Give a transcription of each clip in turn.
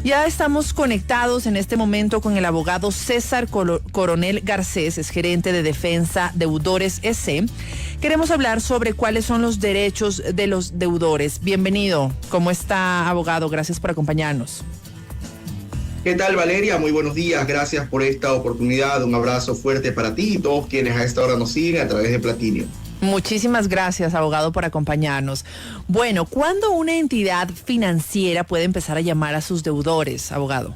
Ya estamos conectados en este momento con el abogado César Coronel Garcés, es gerente de Defensa Deudores S.C. Queremos hablar sobre cuáles son los derechos de los deudores. Bienvenido. ¿Cómo está, abogado? Gracias por acompañarnos. ¿Qué tal, Valeria? Muy buenos días. Gracias por esta oportunidad. Un abrazo fuerte para ti y todos quienes a esta hora nos siguen a través de Platinum. Muchísimas gracias, abogado, por acompañarnos. Bueno, ¿cuándo una entidad financiera puede empezar a llamar a sus deudores, abogado?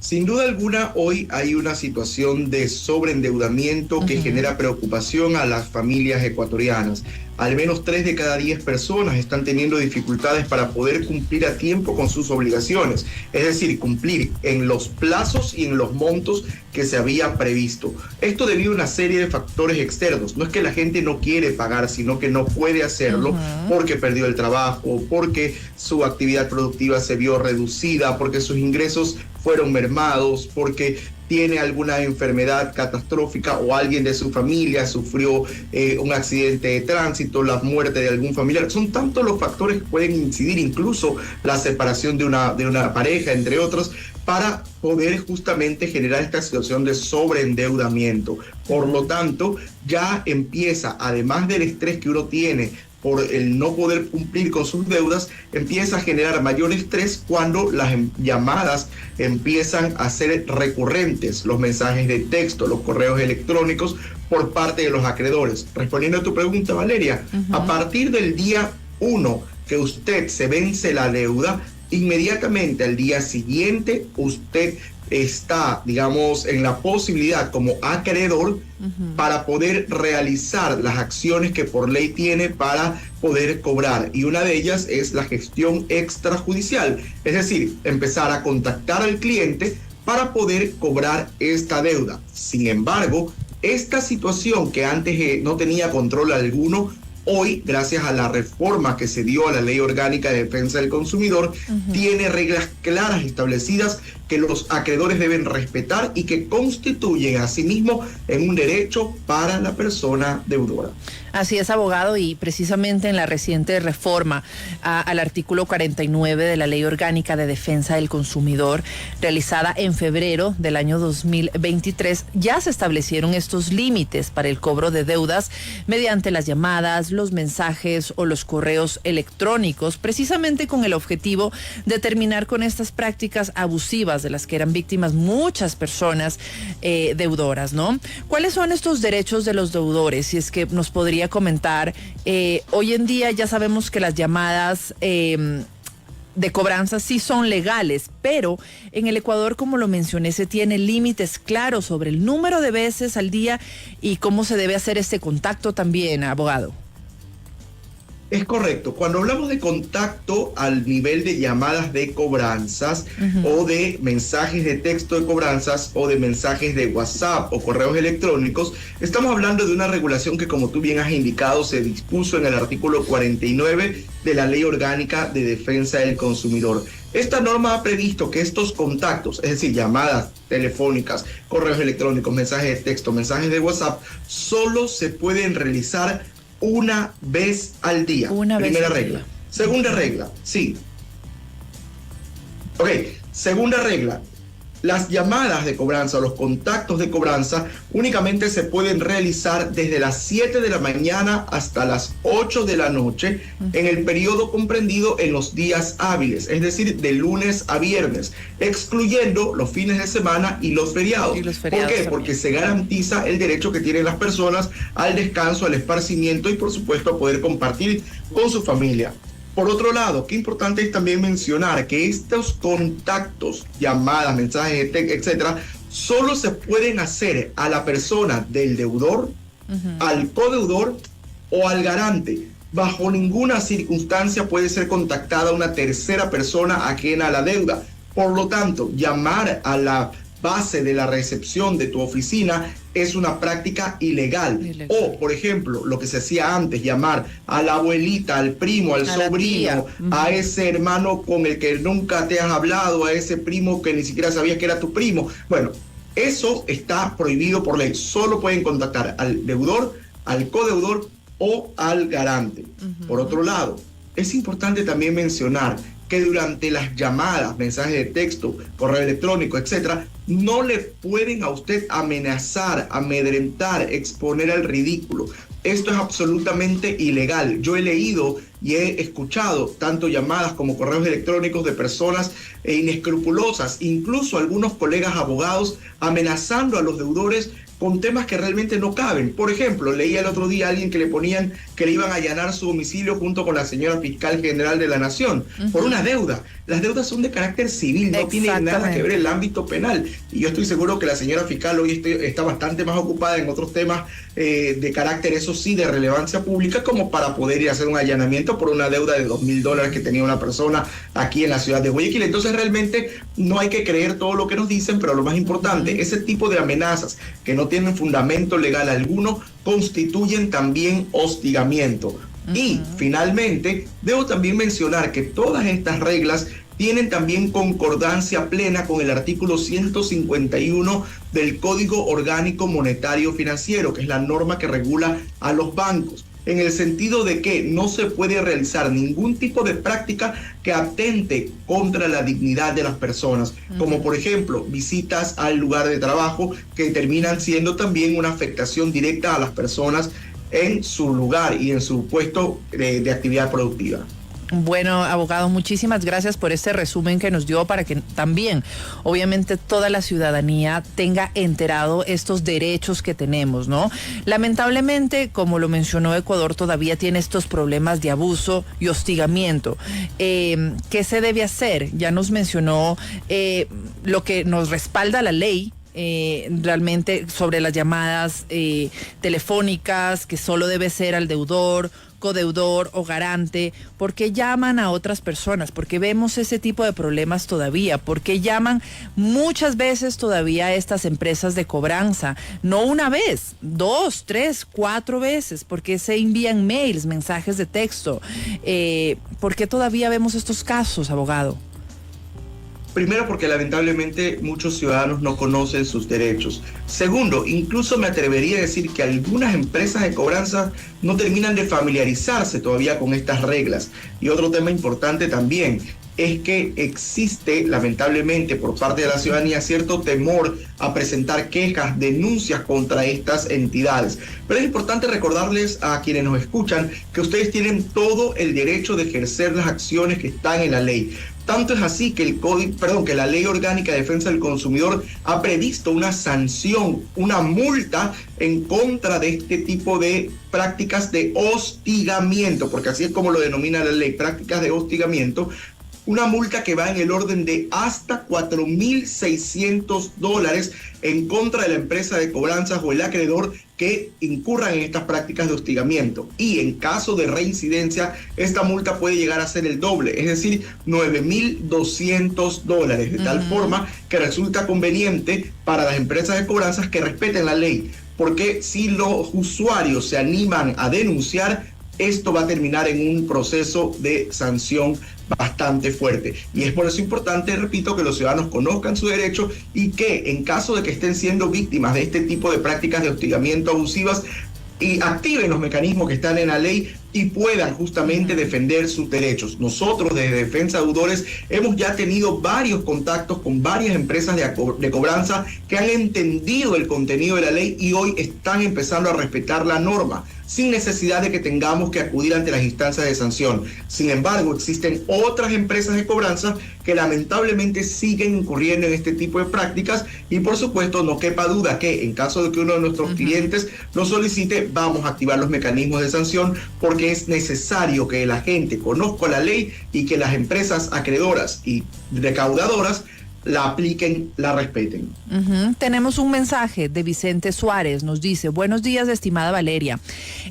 Sin duda alguna, hoy hay una situación de sobreendeudamiento que genera preocupación a las familias ecuatorianas. Al menos 3 de cada 10 personas están teniendo dificultades para poder cumplir a tiempo con sus obligaciones, es decir, cumplir en los plazos y en los montos que se había previsto. Esto debido a una serie de factores externos. No es que la gente no quiere pagar, sino que no puede hacerlo porque perdió el trabajo, porque su actividad productiva se vio reducida, porque sus ingresos fueron mermados, porque tiene alguna enfermedad catastrófica o alguien de su familia sufrió un accidente de tránsito, la muerte de algún familiar. Son tantos los factores que pueden incidir, incluso la separación de una pareja, entre otros, para poder justamente generar esta situación de sobreendeudamiento. Por lo tanto, ya empieza, además del estrés que uno tiene por el no poder cumplir con sus deudas, empieza a generar mayor estrés cuando las llamadas empiezan a ser recurrentes, los mensajes de texto, los correos electrónicos por parte de los acreedores. Respondiendo a tu pregunta, Valeria, a partir del día 1 que usted se vence la deuda, inmediatamente al día siguiente usted está, digamos, en la posibilidad como acreedor para poder realizar las acciones que por ley tiene para poder cobrar. Y una de ellas es la gestión extrajudicial, es decir, empezar a contactar al cliente para poder cobrar esta deuda. Sin embargo, esta situación que antes no tenía control alguno, hoy, gracias a la reforma que se dio a la Ley Orgánica de Defensa del Consumidor, tiene reglas claras establecidas que los acreedores deben respetar y que constituyen asimismo en un derecho para la persona deudora. Así es, abogado, y precisamente en la reciente reforma al artículo 49 de la Ley Orgánica de Defensa del Consumidor, realizada en febrero del año 2023, ya se establecieron estos límites para el cobro de deudas mediante las llamadas, los mensajes o los correos electrónicos, precisamente con el objetivo de terminar con estas prácticas abusivas de las que eran víctimas muchas personas deudoras, ¿no? ¿Cuáles son estos derechos de los deudores? Si es que nos podría comentar. Hoy en día ya sabemos que las llamadas de cobranza sí son legales, pero en el Ecuador, como lo mencioné, se tiene límites claros sobre el número de veces al día y cómo se debe hacer este contacto también, abogado. Es correcto. Cuando hablamos de contacto al nivel de llamadas de cobranzas o de mensajes de texto de cobranzas o de mensajes de WhatsApp o correos electrónicos, estamos hablando de una regulación que, como tú bien has indicado, se dispuso en el artículo 49 de la Ley Orgánica de Defensa del Consumidor. Esta norma ha previsto que estos contactos, es decir, llamadas telefónicas, correos electrónicos, mensajes de texto, mensajes de WhatsApp, solo se pueden realizar una vez al día. Primera regla. Segunda regla, sí. Ok, segunda regla. Las llamadas de cobranza o los contactos de cobranza únicamente se pueden realizar desde las 7 de la mañana hasta las 8 de la noche en el periodo comprendido en los días hábiles, es decir, de lunes a viernes, excluyendo los fines de semana y los feriados. ¿Por qué? También. Porque se garantiza el derecho que tienen las personas al descanso, al esparcimiento y, por supuesto, a poder compartir con su familia. Por otro lado, qué importante es también mencionar que estos contactos, llamadas, mensajes, etcétera, solo se pueden hacer a la persona del deudor, al codeudor o al garante. Bajo ninguna circunstancia puede ser contactada una tercera persona ajena a la deuda. Por lo tanto, llamar a la base de la recepción de tu oficina es una práctica ilegal. O, por ejemplo, lo que se hacía antes, llamar a la abuelita, al primo, al sobrino, a ese hermano con el que nunca te has hablado, a ese primo que ni siquiera sabías que era tu primo. Bueno, eso está prohibido por ley. Solo pueden contactar al deudor, al codeudor o al garante. Por otro lado, es importante también mencionar que durante las llamadas, mensajes de texto, correo electrónico, etcétera, no le pueden a usted amenazar, amedrentar, exponer al ridículo. Esto es absolutamente ilegal. Yo he leído y he escuchado tanto llamadas como correos electrónicos de personas inescrupulosas, incluso algunos colegas abogados amenazando a los deudores con temas que realmente no caben. Por ejemplo, leía el otro día a alguien que le ponían que le iban a allanar su domicilio junto con la señora fiscal general de la Nación por una deuda. Las deudas son de carácter civil, no tienen nada que ver el ámbito penal. Y yo estoy seguro que la señora fiscal hoy está bastante más ocupada en otros temas de carácter, eso sí, de relevancia pública, como para poder ir a hacer un allanamiento por una deuda de $2,000 que tenía una persona aquí en la ciudad de Guayaquil. Entonces realmente no hay que creer todo lo que nos dicen, pero lo más importante, ese tipo de amenazas que no tienen fundamento legal alguno constituyen también hostigamiento. Y finalmente, debo también mencionar que todas estas reglas tienen también concordancia plena con el artículo 151 del Código Orgánico Monetario Financiero, que es la norma que regula a los bancos, en el sentido de que no se puede realizar ningún tipo de práctica que atente contra la dignidad de las personas, como por ejemplo visitas al lugar de trabajo, que terminan siendo también una afectación directa a las personas en su lugar y en su puesto de actividad productiva. Bueno, abogado, muchísimas gracias por este resumen que nos dio para que también, obviamente, toda la ciudadanía tenga enterado estos derechos que tenemos, ¿no? Lamentablemente, como lo mencionó, Ecuador todavía tiene estos problemas de abuso y hostigamiento. ¿Qué se debe hacer? Ya nos mencionó lo que nos respalda la ley. Realmente sobre las llamadas telefónicas, que solo debe ser al deudor, codeudor o garante. ¿Por qué llaman a otras personas? ¿Por qué vemos ese tipo de problemas todavía? ¿Por qué llaman muchas veces todavía a estas empresas de cobranza? No una vez, 2, 3, 4 veces. ¿Por qué se envían mails, mensajes de texto? ¿Por qué todavía vemos estos casos, abogado? Primero, porque lamentablemente muchos ciudadanos no conocen sus derechos. Segundo, incluso me atrevería a decir que algunas empresas de cobranza no terminan de familiarizarse todavía con estas reglas. Y otro tema importante también es que existe, lamentablemente, por parte de la ciudadanía cierto temor a presentar quejas, denuncias contra estas entidades. Pero es importante recordarles a quienes nos escuchan que ustedes tienen todo el derecho de ejercer las acciones que están en la ley. Tanto es así que que la Ley Orgánica de Defensa del Consumidor ha previsto una sanción, una multa en contra de este tipo de prácticas de hostigamiento, porque así es como lo denomina la ley, prácticas de hostigamiento. Una multa que va en el orden de hasta $4,600 en contra de la empresa de cobranzas o el acreedor que incurran en estas prácticas de hostigamiento. Y en caso de reincidencia, esta multa puede llegar a ser el doble, es decir, $9,200, de tal forma que resulta conveniente para las empresas de cobranzas que respeten la ley, porque si los usuarios se animan a denunciar, esto va a terminar en un proceso de sanción bastante fuerte. Y es por eso importante, repito, que los ciudadanos conozcan su derecho y que en caso de que estén siendo víctimas de este tipo de prácticas de hostigamiento abusivas, y activen los mecanismos que están en la ley y puedan justamente defender sus derechos. Nosotros desde Defensa de Deudores hemos ya tenido varios contactos con varias empresas de cobranza que han entendido el contenido de la ley y hoy están empezando a respetar la norma, sin necesidad de que tengamos que acudir ante las instancias de sanción. Sin embargo, existen otras empresas de cobranza que lamentablemente siguen incurriendo en este tipo de prácticas y por supuesto no quepa duda que en caso de que uno de nuestros clientes lo solicite, vamos a activar los mecanismos de sanción porque es necesario que la gente conozca la ley y que las empresas acreedoras y recaudadoras la apliquen, la respeten. Tenemos un mensaje de Vicente Suárez, nos dice: buenos días, estimada Valeria,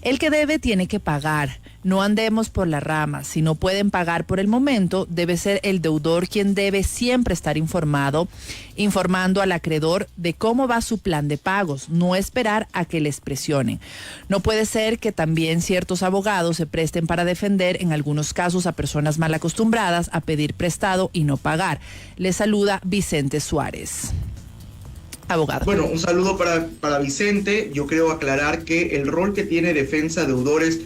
el que debe tiene que pagar, no andemos por las ramas, si no pueden pagar por el momento, debe ser el deudor quien debe siempre estar informando al acreedor de cómo va su plan de pagos, no esperar a que les presionen. No puede ser que también ciertos abogados se presten para defender en algunos casos a personas mal acostumbradas a pedir prestado y no pagar. Les saluda Vicente Suárez. Abogado. Bueno, un saludo para Vicente. Yo creo aclarar que el rol que tiene Defensa de Deudores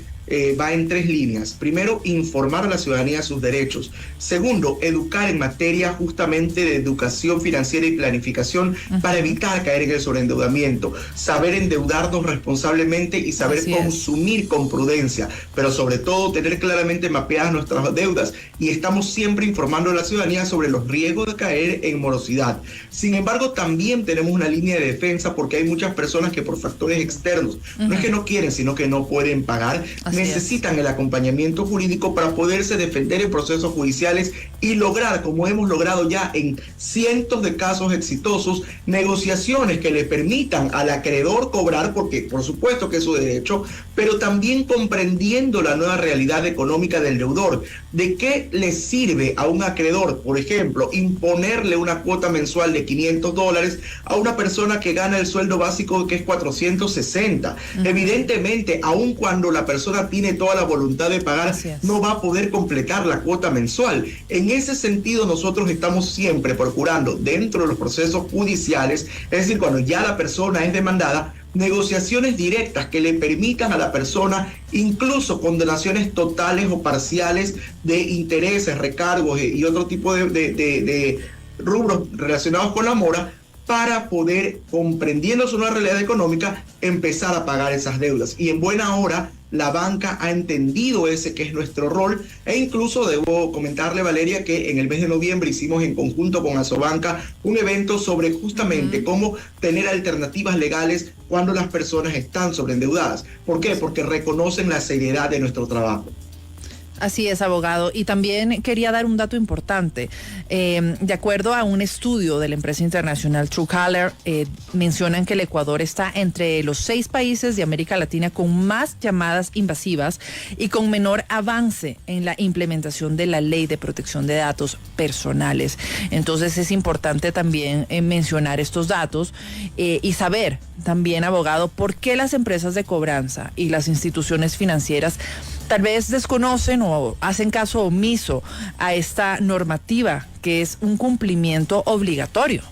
va en 3 líneas. Primero, informar a la ciudadanía de sus derechos. Segundo, educar en materia justamente de educación financiera y planificación para evitar caer en el sobreendeudamiento. Saber endeudarnos responsablemente y saber consumir con prudencia, pero sobre todo tener claramente mapeadas nuestras deudas, y estamos siempre informando a la ciudadanía sobre los riesgos de caer en morosidad. Sin embargo, también tenemos una línea de defensa porque hay muchas personas que por factores externos, no es que no quieren, sino que no pueden pagar, necesitan el acompañamiento jurídico para poderse defender en procesos judiciales y lograr, como hemos logrado ya en cientos de casos exitosos, negociaciones que le permitan al acreedor cobrar, porque por supuesto que es su derecho, pero también comprendiendo la nueva realidad económica del deudor. ¿De qué le sirve a un acreedor, por ejemplo, imponerle una cuota mensual de $500 a una persona que gana el sueldo básico que es 460? Evidentemente, aun cuando la persona tiene toda la voluntad de pagar, no va a poder completar la cuota mensual. En ese sentido, nosotros estamos siempre procurando, dentro de los procesos judiciales, es decir, cuando ya la persona es demandada, negociaciones directas que le permitan a la persona incluso condonaciones totales o parciales de intereses, recargos y otro tipo de rubros relacionados con la mora, para poder, comprendiendo su nueva realidad económica, empezar a pagar esas deudas. Y en buena hora, la banca ha entendido ese que es nuestro rol, e incluso debo comentarle, Valeria, que en el mes de noviembre hicimos en conjunto con Asobanca un evento sobre justamente cómo tener alternativas legales cuando las personas están sobreendeudadas. ¿Por qué? Porque reconocen la seriedad de nuestro trabajo. Así es, abogado. Y también quería dar un dato importante. De acuerdo a un estudio de la empresa internacional Truecaller, mencionan que el Ecuador está entre los 6 países de América Latina con más llamadas invasivas y con menor avance en la implementación de la Ley de Protección de Datos Personales. Entonces es importante también mencionar estos datos y saber también, abogado, por qué las empresas de cobranza y las instituciones financieras tal vez desconocen o hacen caso omiso a esta normativa, que es un cumplimiento obligatorio.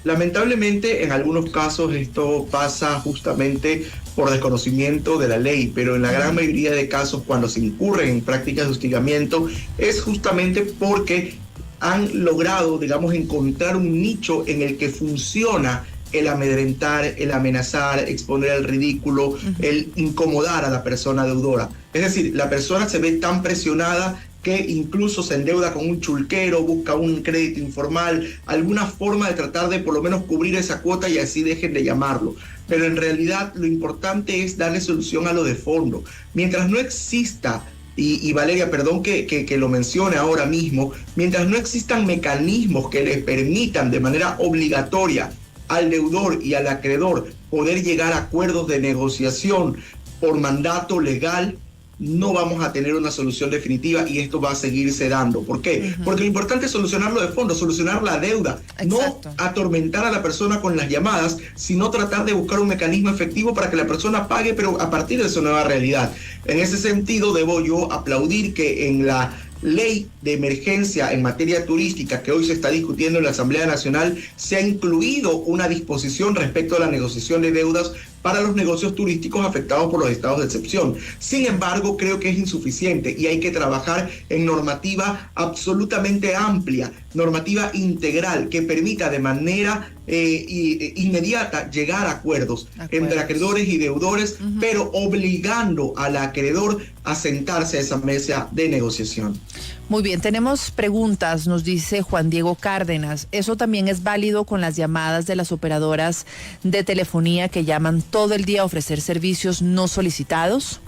Lamentablemente, en algunos casos esto pasa justamente por desconocimiento de la ley, pero en la gran mayoría de casos, cuando se incurren en prácticas de hostigamiento, es justamente porque han logrado, digamos, encontrar un nicho en el que funciona el amedrentar, el amenazar, exponer al ridículo, el incomodar a la persona deudora. Es decir, la persona se ve tan presionada que incluso se endeuda con un chulquero, busca un crédito informal, alguna forma de tratar de por lo menos cubrir esa cuota y así dejen de llamarlo. Pero en realidad lo importante es darle solución a lo de fondo. Mientras no exista, y Valeria, perdón que lo mencione ahora mismo, mientras no existan mecanismos que le permitan de manera obligatoria al deudor y al acreedor poder llegar a acuerdos de negociación por mandato legal, no vamos a tener una solución definitiva y esto va a seguirse dando. ¿Por qué? Porque lo importante es solucionarlo de fondo, solucionar la deuda. Exacto. No atormentar a la persona con las llamadas, sino tratar de buscar un mecanismo efectivo para que la persona pague, pero a partir de su nueva realidad. En ese sentido, debo yo aplaudir que en la ley de emergencia en materia turística que hoy se está discutiendo en la Asamblea Nacional, se ha incluido una disposición respecto a la negociación de deudas para los negocios turísticos afectados por los estados de excepción. Sin embargo, creo que es insuficiente y hay que trabajar en normativa absolutamente amplia, normativa integral que permita de manera inmediata llegar a acuerdos entre acreedores y deudores, pero obligando al acreedor a sentarse a esa mesa de negociación. Muy bien, tenemos preguntas, nos dice Juan Diego Cárdenas. ¿Eso también es válido con las llamadas de las operadoras de telefonía que llaman todo el día a ofrecer servicios no solicitados?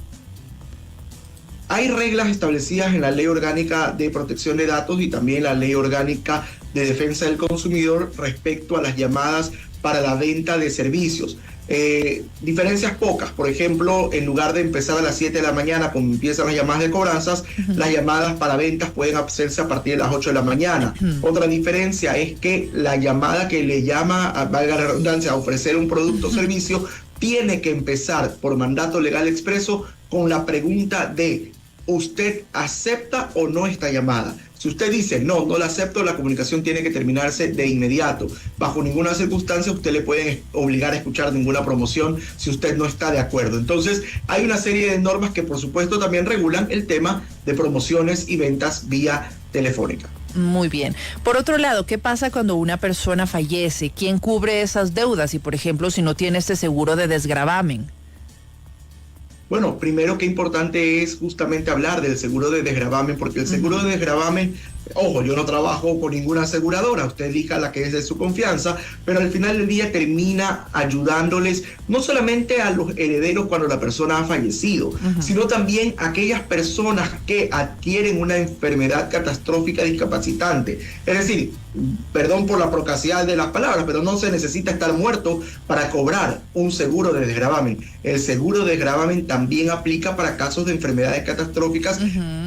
Hay reglas establecidas en la Ley Orgánica de Protección de Datos y también la Ley Orgánica de Defensa del Consumidor respecto a las llamadas para la venta de servicios. Diferencias pocas. Por ejemplo, en lugar de empezar a las 7 de la mañana como empiezan las llamadas de cobranzas, las llamadas para ventas pueden hacerse a partir de las 8 de la mañana. Otra diferencia es que la llamada que le llama, valga la redundancia, a ofrecer un producto o servicio, tiene que empezar por mandato legal expreso con la pregunta de ¿usted acepta o no esta llamada? Si usted dice, no la acepto, la comunicación tiene que terminarse de inmediato. Bajo ninguna circunstancia usted le pueden obligar a escuchar ninguna promoción si usted no está de acuerdo. Entonces, hay una serie de normas que por supuesto también regulan el tema de promociones y ventas vía telefónica. Muy bien. Por otro lado, ¿qué pasa cuando una persona fallece? ¿Quién cubre esas deudas? Y, por ejemplo, si no tiene este seguro de desgravamen. Bueno, primero que importante es justamente hablar del seguro de desgravamen, porque el seguro de desgravamen, ojo, yo no trabajo con ninguna aseguradora, usted elija la que es de su confianza, pero al final del día termina ayudándoles no solamente a los herederos cuando la persona ha fallecido, sino también a aquellas personas que adquieren una enfermedad catastrófica discapacitante. Es decir, perdón por la procacidad de las palabras, pero no se necesita estar muerto para cobrar un seguro de desgravamen. El seguro de desgravamen también aplica para casos de enfermedades catastróficas,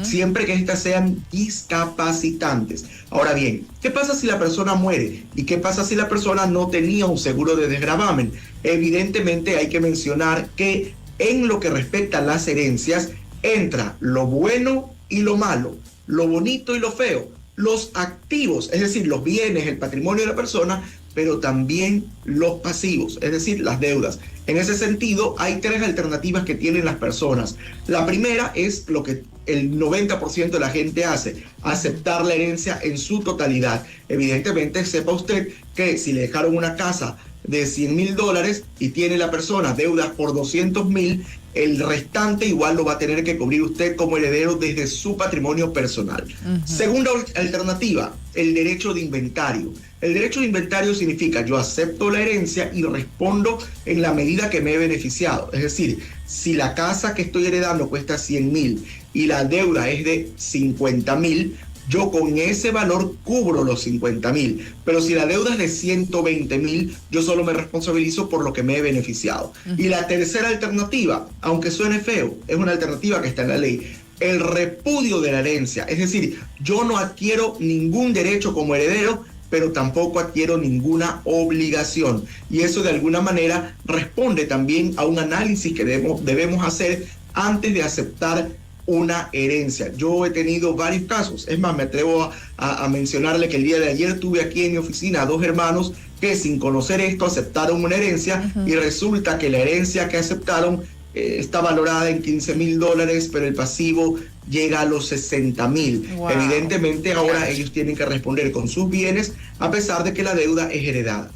siempre que éstas sean discapacitantes. Ahora bien, ¿qué pasa si la persona muere? ¿Y qué pasa si la persona no tenía un seguro de desgravamen? Evidentemente hay que mencionar que en lo que respecta a las herencias, entra lo bueno y lo malo, lo bonito y lo feo, los activos, es decir, los bienes, el patrimonio de la persona, pero también los pasivos, es decir, las deudas. En ese sentido, hay tres alternativas que tienen las personas. La primera es lo que el 90% de la gente hace, aceptar la herencia en su totalidad. Evidentemente, sepa usted que si le dejaron una casa de $100,000 y tiene la persona deudas por 200,000, el restante igual lo va a tener que cubrir usted como heredero desde su patrimonio personal. Segunda alternativa, el derecho de inventario. El derecho de inventario significa yo acepto la herencia y respondo en la medida que me he beneficiado. Es decir, si la casa que estoy heredando cuesta 100,000 y la deuda es de 50,000, yo con ese valor cubro los 50,000. Pero si la deuda es de 120,000, yo solo me responsabilizo por lo que me he beneficiado. Y la tercera alternativa, aunque suene feo, es una alternativa que está en la ley. El repudio de la herencia. Es decir, yo no adquiero ningún derecho como heredero, pero tampoco adquiero ninguna obligación. Y eso de alguna manera responde también a un análisis que debemos hacer antes de aceptar una herencia. Yo he tenido varios casos, es más, me atrevo a mencionarle que el día de ayer tuve aquí en mi oficina a dos hermanos que sin conocer esto aceptaron una herencia y resulta que la herencia que aceptaron está valorada en $15,000, pero el pasivo llega a los 60,000. Wow. Evidentemente ahora ellos tienen que responder con sus bienes a pesar de que la deuda es heredada.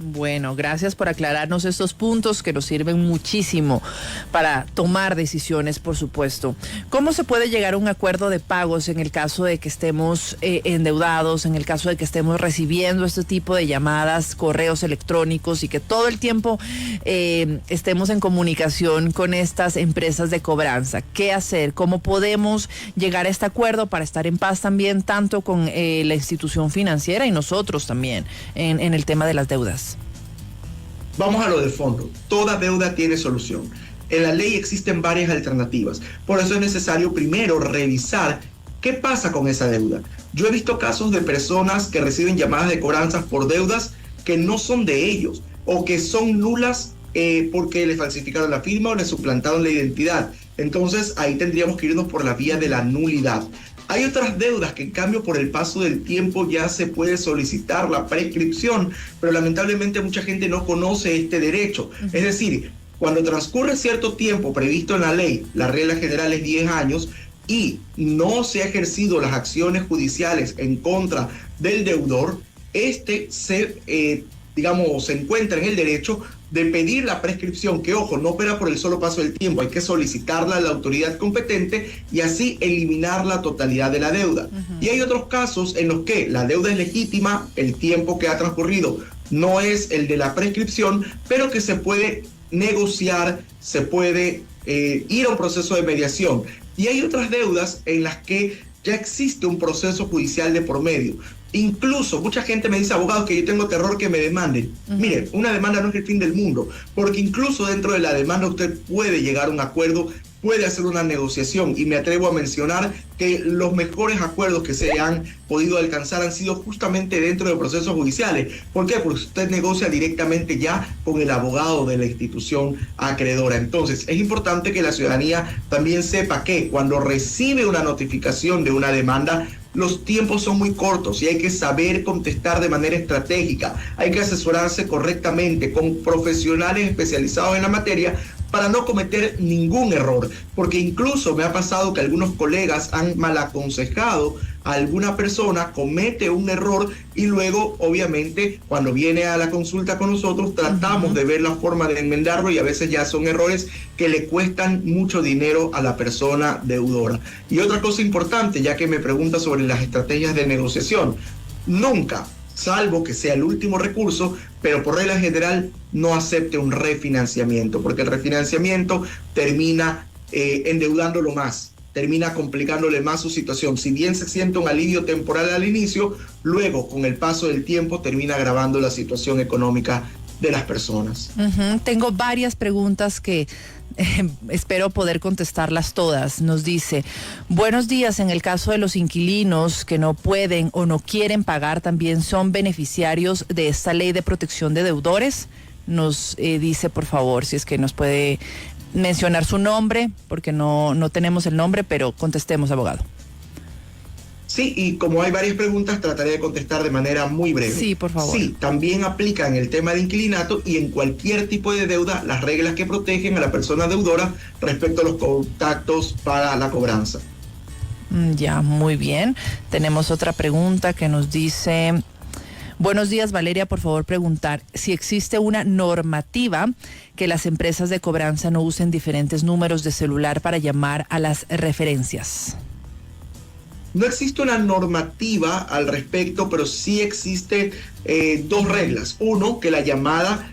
Bueno, gracias por aclararnos estos puntos que nos sirven muchísimo para tomar decisiones, por supuesto. ¿Cómo se puede llegar a un acuerdo de pagos en el caso de que estemos endeudados, en el caso de que estemos recibiendo este tipo de llamadas, correos electrónicos y que todo el tiempo estemos en comunicación con estas empresas de cobranza? ¿Qué hacer? ¿Cómo podemos llegar a este acuerdo para estar en paz también, tanto con la institución financiera y nosotros también en el tema de las deudas? Vamos a lo de fondo. Toda deuda tiene solución. En la ley existen varias alternativas. Por eso es necesario primero revisar qué pasa con esa deuda. Yo he visto casos de personas que reciben llamadas de cobranzas por deudas que no son de ellos o que son nulas porque le falsificaron la firma o le suplantaron la identidad. Entonces ahí tendríamos que irnos por la vía de la nulidad. Hay otras deudas que en cambio por el paso del tiempo ya se puede solicitar la prescripción, pero lamentablemente mucha gente no conoce este derecho. Es decir, cuando transcurre cierto tiempo previsto en la ley, la regla general es 10 años, y no se ha ejercido las acciones judiciales en contra del deudor, se encuentra en el derecho de pedir la prescripción, que ojo, no opera por el solo paso del tiempo, hay que solicitarla a la autoridad competente y así eliminar la totalidad de la deuda. Y hay otros casos en los que la deuda es legítima, el tiempo que ha transcurrido no es el de la prescripción, pero que se puede negociar, se puede ir a un proceso de mediación. Y hay otras deudas en las que ya existe un proceso judicial de por medio. Incluso mucha gente me dice, abogados, que yo tengo terror que me demanden. Mire, una demanda no es el fin del mundo, porque incluso dentro de la demanda usted puede llegar a un acuerdo, puede hacer una negociación, y me atrevo a mencionar que los mejores acuerdos que se han podido alcanzar han sido justamente dentro de procesos judiciales. ¿Por qué? Porque usted negocia directamente ya con el abogado de la institución acreedora. Entonces, es importante que la ciudadanía también sepa que cuando recibe una notificación de una demanda, los tiempos son muy cortos y hay que saber contestar de manera estratégica. Hay que asesorarse correctamente con profesionales especializados en la materia para no cometer ningún error, porque incluso me ha pasado que algunos colegas han mal aconsejado a alguna persona, comete un error y luego obviamente cuando viene a la consulta con nosotros tratamos de ver la forma de enmendarlo y a veces ya son errores que le cuestan mucho dinero a la persona deudora. Y otra cosa importante, ya que me pregunta sobre las estrategias de negociación, nunca, salvo que sea el último recurso, pero por regla general no acepte un refinanciamiento, porque el refinanciamiento termina endeudándolo más, termina complicándole más su situación. Si bien se siente un alivio temporal al inicio, luego con el paso del tiempo termina agravando la situación económica de las personas. Tengo varias preguntas que espero poder contestarlas todas. Nos dice, buenos días, en el caso de los inquilinos que no pueden o no quieren pagar, ¿también son beneficiarios de esta ley de protección de deudores? Nos dice, por favor, si es que nos puede mencionar su nombre, porque no tenemos el nombre, pero contestemos, abogado. Sí, y como hay varias preguntas, trataré de contestar de manera muy breve. Sí, por favor. Sí, también aplica en el tema de inquilinato y en cualquier tipo de deuda las reglas que protegen a la persona deudora respecto a los contactos para la cobranza. Ya, muy bien. Tenemos otra pregunta que nos dice... Buenos días, Valeria, por favor preguntar si existe una normativa que las empresas de cobranza no usen diferentes números de celular para llamar a las referencias. No existe una normativa al respecto, pero sí existen dos reglas. Uno, que la llamada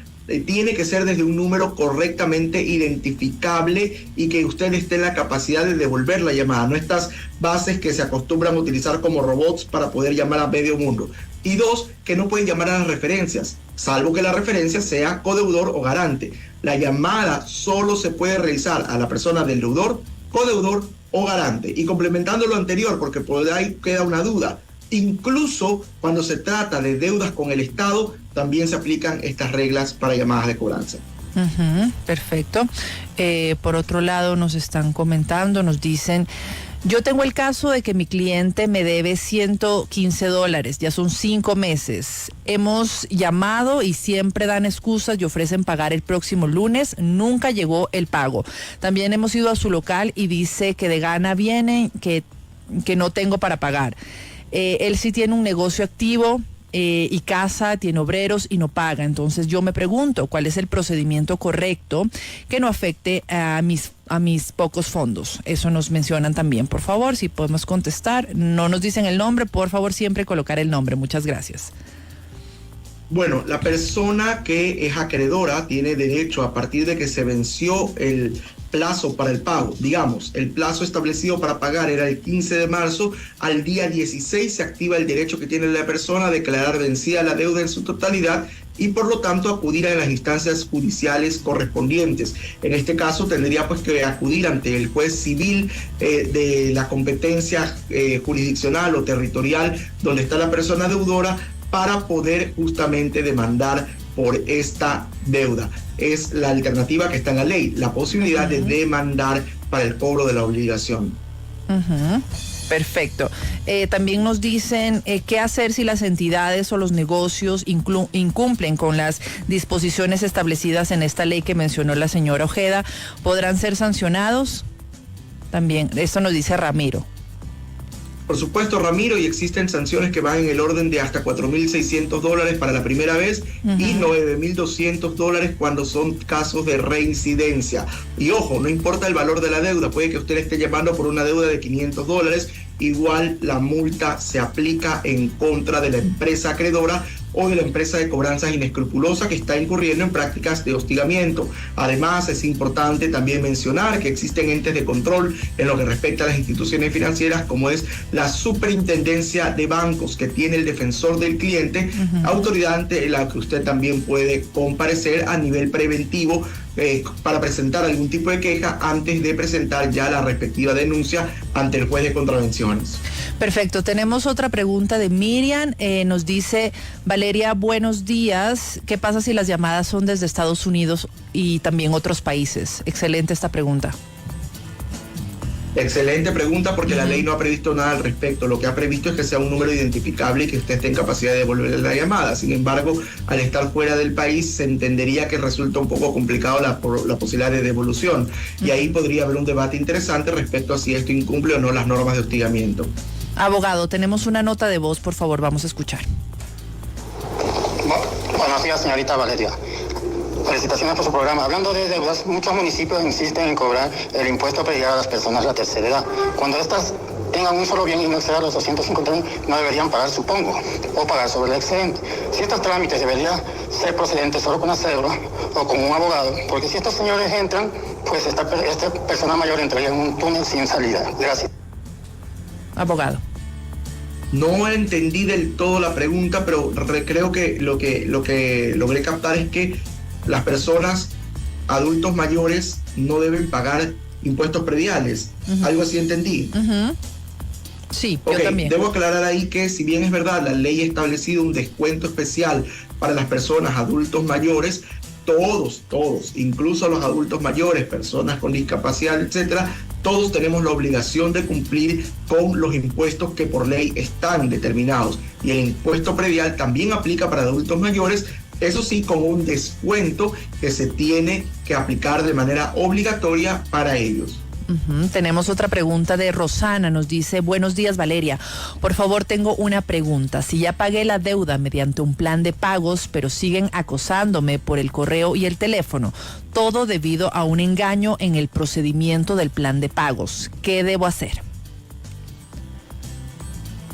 tiene que ser desde un número correctamente identificable y que usted esté en la capacidad de devolver la llamada, no estas bases que se acostumbran a utilizar como robots para poder llamar a medio mundo. Y dos, que no pueden llamar a las referencias, salvo que la referencia sea codeudor o garante. La llamada solo se puede realizar a la persona del deudor, codeudor o garante. Y complementando lo anterior, porque por ahí queda una duda, incluso cuando se trata de deudas con el Estado, también se aplican estas reglas para llamadas de cobranza. Perfecto. Por otro lado, nos están comentando, nos dicen... Yo tengo el caso de que mi cliente me debe $115, ya son 5 meses. Hemos llamado y siempre dan excusas y ofrecen pagar el próximo lunes, nunca llegó el pago. También hemos ido a su local y dice que de gana viene, que no tengo para pagar. Él sí tiene un negocio activo y casa, tiene obreros y no paga. Entonces yo me pregunto cuál es el procedimiento correcto que no afecte a mis pocos fondos. Eso nos mencionan también, por favor, si podemos contestar. No nos dicen el nombre, por favor siempre colocar el nombre. Muchas gracias. Bueno, la persona que es acreedora tiene derecho, a partir de que se venció el plazo para el pago, digamos, el plazo establecido para pagar era el 15 de marzo, al día 16 se activa el derecho que tiene la persona a declarar vencida la deuda en su totalidad y por lo tanto acudir a las instancias judiciales correspondientes. En este caso tendría pues que acudir ante el juez civil de la competencia jurisdiccional o territorial donde está la persona deudora para poder justamente demandar por esta deuda. Es la alternativa que está en la ley, la posibilidad de demandar para el cobro de la obligación. Perfecto. También nos dicen qué hacer si las entidades o los negocios incumplen con las disposiciones establecidas en esta ley que mencionó la señora Ojeda. ¿Podrán ser sancionados? También, esto nos dice Ramiro. Por supuesto, Ramiro, y existen sanciones que van en el orden de hasta $4,600 para la primera vez y $9,200 cuando son casos de reincidencia. Y ojo, no importa el valor de la deuda, puede que usted esté llamando por una deuda de $500, igual la multa se aplica en contra de la empresa acreedora o de la empresa de cobranzas inescrupulosa que está incurriendo en prácticas de hostigamiento. Además, es importante también mencionar que existen entes de control en lo que respecta a las instituciones financieras, como es la Superintendencia de Bancos, que tiene el defensor del cliente, autoridad ante la que usted también puede comparecer a nivel preventivo para presentar algún tipo de queja antes de presentar ya la respectiva denuncia ante el juez de contravenciones. Perfecto. Tenemos otra pregunta de Miriam. Nos dice, Valeria, buenos días. ¿Qué pasa si las llamadas son desde Estados Unidos y también otros países? Excelente esta pregunta. Excelente pregunta, porque la ley no ha previsto nada al respecto. Lo que ha previsto es que sea un número identificable y que usted esté en capacidad de devolverle la llamada. Sin embargo, al estar fuera del país, se entendería que resulta un poco complicado la posibilidad de devolución. Y ahí podría haber un debate interesante respecto a si esto incumple o no las normas de hostigamiento. Abogado, tenemos una nota de voz, por favor, vamos a escuchar. Buenos días, señorita Valeria. Felicitaciones por su programa. Hablando de deudas, muchos municipios insisten en cobrar el impuesto predial a las personas de la tercera edad. Cuando estas tengan un solo bien y no exceda los 250.000, no deberían pagar, supongo, o pagar sobre el excedente. Si estos trámites deberían ser procedentes solo con la cédula o con un abogado, porque si estos señores entran, pues esta persona mayor entraría en un túnel sin salida. Gracias. Abogado. No entendí del todo la pregunta, pero creo que lo que logré captar es que las personas, adultos mayores, no deben pagar impuestos prediales. Algo así entendí. Sí, yo también. Debo aclarar ahí que, si bien es verdad, la ley ha establecido un descuento especial para las personas adultos mayores, todos, incluso los adultos mayores, personas con discapacidad, etcétera, todos tenemos la obligación de cumplir con los impuestos que por ley están determinados. Y el impuesto predial también aplica para adultos mayores, eso sí, con un descuento que se tiene que aplicar de manera obligatoria para ellos. Tenemos otra pregunta de Rosana, nos dice: buenos días, Valeria, por favor tengo una pregunta. Si ya pagué la deuda mediante un plan de pagos, pero siguen acosándome por el correo y el teléfono, todo debido a un engaño en el procedimiento del plan de pagos, ¿qué debo hacer?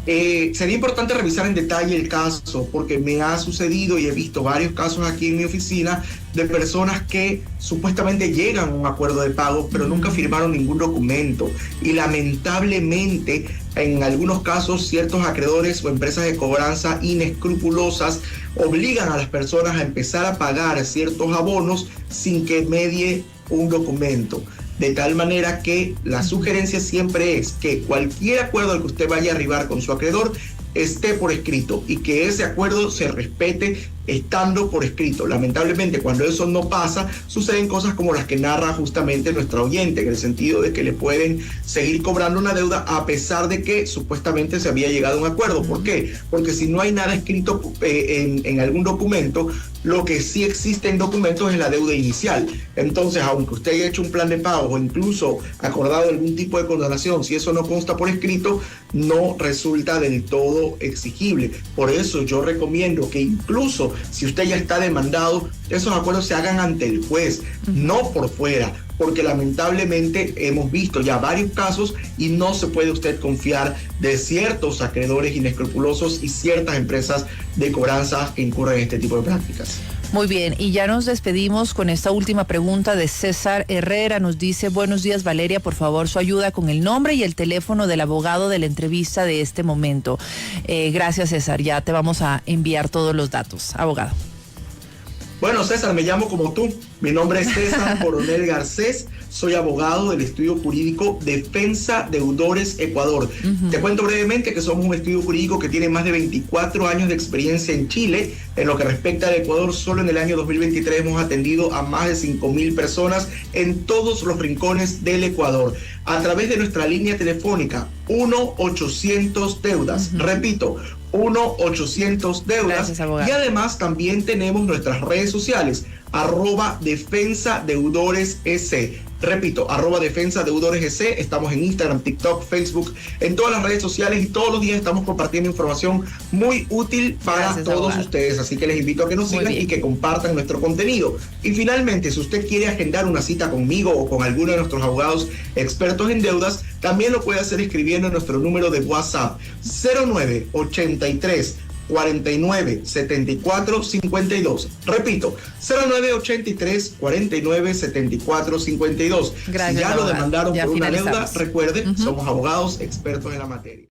Sería importante revisar en detalle el caso, porque me ha sucedido y he visto varios casos aquí en mi oficina de personas que supuestamente llegan a un acuerdo de pago, pero nunca firmaron ningún documento. Y lamentablemente, en algunos casos, ciertos acreedores o empresas de cobranza inescrupulosas obligan a las personas a empezar a pagar ciertos abonos sin que medie un documento. De tal manera que la sugerencia siempre es que cualquier acuerdo al que usted vaya a arribar con su acreedor esté por escrito y que ese acuerdo se respete estando por escrito. Lamentablemente, cuando eso no pasa, suceden cosas como las que narra justamente nuestra oyente, en el sentido de que le pueden seguir cobrando una deuda a pesar de que supuestamente se había llegado a un acuerdo. ¿Por qué? Porque si no hay nada escrito en algún documento, lo que sí existe en documentos es la deuda inicial. Entonces, aunque usted haya hecho un plan de pago o incluso acordado algún tipo de condonación, si eso no consta por escrito, no resulta del todo exigible. Por eso yo recomiendo que incluso si usted ya está demandado, esos acuerdos se hagan ante el juez, no por fuera, porque lamentablemente hemos visto ya varios casos y no se puede usted confiar de ciertos acreedores inescrupulosos y ciertas empresas de cobranza que incurren en este tipo de prácticas. Muy bien, y ya nos despedimos con esta última pregunta de César Herrera. Nos dice: buenos días, Valeria, por favor su ayuda con el nombre y el teléfono del abogado de la entrevista de este momento. Gracias, César, ya te vamos a enviar todos los datos. Abogado. Bueno, César, me llamo como tú. Mi nombre es César Coronel Garcés. Soy abogado del estudio jurídico Defensa Deudores Ecuador. Te cuento brevemente que somos un estudio jurídico que tiene más de 24 años de experiencia en Chile. En lo que respecta al Ecuador, solo en el año 2023 hemos atendido a más de 5.000 personas en todos los rincones del Ecuador. A través de nuestra línea telefónica 1-800-DEUDAS. Repito, 1-800-DEUDAS. Gracias, y además también tenemos nuestras redes sociales, @DefensaDeudoresEC. Repito, @DefensaDeudoresEC. Estamos en Instagram, TikTok, Facebook, en todas las redes sociales, y todos los días estamos compartiendo información muy útil para todos ustedes. Así que les invito a que nos sigan y que compartan nuestro contenido. Y finalmente, si usted quiere agendar una cita conmigo o con alguno de nuestros abogados expertos en deudas, también lo puede hacer escribiendo en nuestro número de WhatsApp 0983 49 74 52. Repito, 0983 49 74 52. Gracias, si ya lo demandaron ya por una deuda, finalizamos. recuerden, somos abogados expertos en la materia.